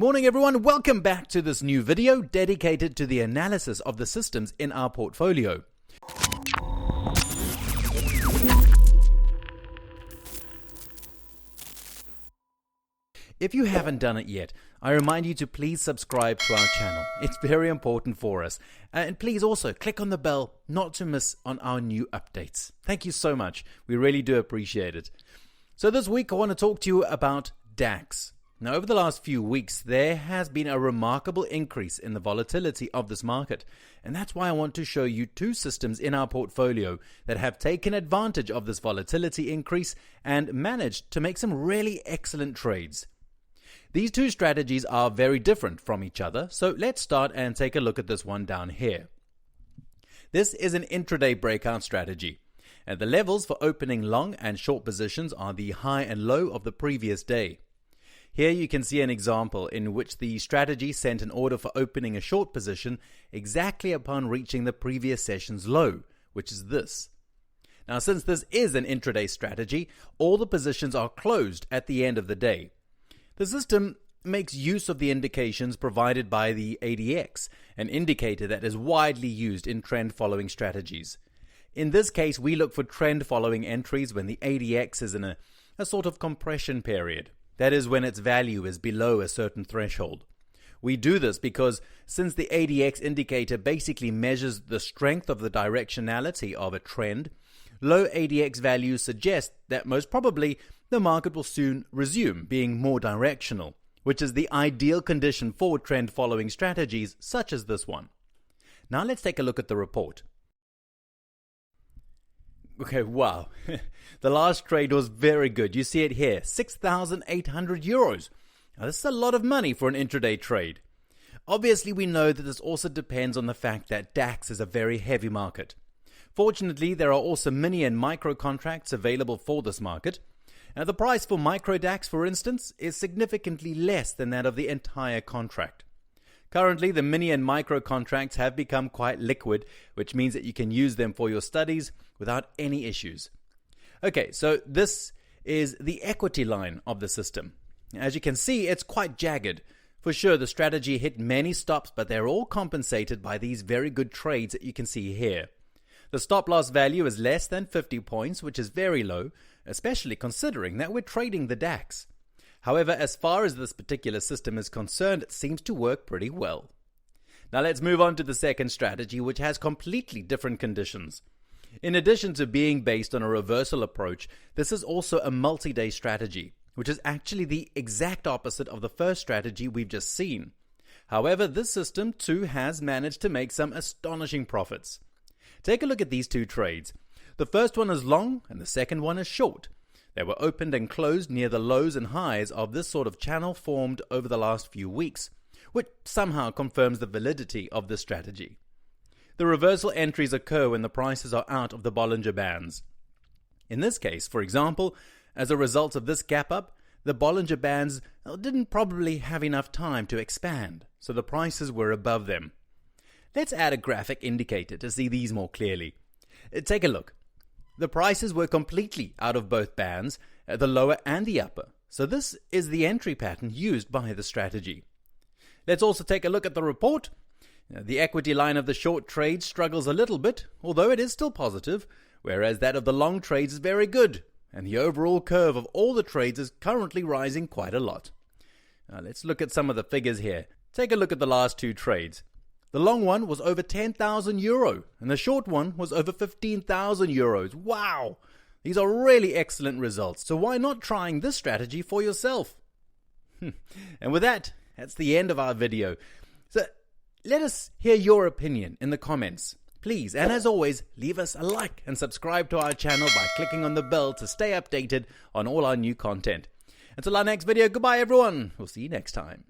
Morning everyone, welcome back to this new video dedicated to the analysis of the systems in our portfolio. If you haven't done it yet, I remind you to please subscribe to our channel. It's very important for us. And please also click on the bell not to miss on our new updates. Thank you so much. We really do appreciate it. So this week I want to talk to you about DAX. Now, over the last few weeks, there has been a remarkable increase in the volatility of this market. And that's why I want to show you two systems in our portfolio that have taken advantage of this volatility increase and managed to make some really excellent trades. These two strategies are very different from each other, so let's start and take a look at this one down here. This is an intraday breakout strategy. And the levels for opening long and short positions are the high and low of the previous day. Here you can see an example in which the strategy sent an order for opening a short position exactly upon reaching the previous session's low, which is this. Now, since this is an intraday strategy, all the positions are closed at the end of the day. The system makes use of the indications provided by the ADX, an indicator that is widely used in trend-following strategies. In this case, we look for trend-following entries when the ADX is in a sort of compression period. That is when its value is below a certain threshold. We do this because since the ADX indicator basically measures the strength of the directionality of a trend, low ADX values suggest that most probably the market will soon resume being more directional, which is the ideal condition for trend-following strategies such as this one. Now let's take a look at the report. Okay, wow. The last trade was very good. You see it here, 6,800 euros. Now, this is a lot of money for an intraday trade. Obviously, we know that this also depends on the fact that DAX is a very heavy market. Fortunately, there are also mini and micro contracts available for this market. Now, the price for micro DAX, for instance, is significantly less than that of the entire contract. Currently, the mini and micro contracts have become quite liquid, which means that you can use them for your studies without any issues. Okay, so this is the equity line of the system. As you can see, it's quite jagged. For sure, the strategy hit many stops, but they're all compensated by these very good trades that you can see here. The stop loss value is less than 50 points, which is very low, especially considering that we're trading the DAX. However, as far as this particular system is concerned, it seems to work pretty well. Now let's move on to the second strategy, which has completely different conditions. In addition to being based on a reversal approach, this is also a multi-day strategy, which is actually the exact opposite of the first strategy we've just seen. However, this system too has managed to make some astonishing profits. Take a look at these two trades. The first one is long and the second one is short. They were opened and closed near the lows and highs of this sort of channel formed over the last few weeks, which somehow confirms the validity of this strategy. The reversal entries occur when the prices are out of the Bollinger Bands. In this case, for example, as a result of this gap up, the Bollinger Bands didn't probably have enough time to expand, so the prices were above them. Let's add a graphic indicator to see these more clearly. Take a look. The prices were completely out of both bands, the lower and the upper, so this is the entry pattern used by the strategy. Let's also take a look at the report. The equity line of the short trade struggles a little bit, although it is still positive, whereas that of the long trades is very good, and the overall curve of all the trades is currently rising quite a lot. Now let's look at some of the figures here. Take a look at the last two trades. The long one was over 10,000 euro, and the short one was over 15,000 euros. Wow! These are really excellent results, so why not trying this strategy for yourself? And with that, that's the end of our video. So let us hear your opinion in the comments. Please, and as always, leave us a like and subscribe to our channel by clicking on the bell to stay updated on all our new content. Until our next video, goodbye everyone. We'll see you next time.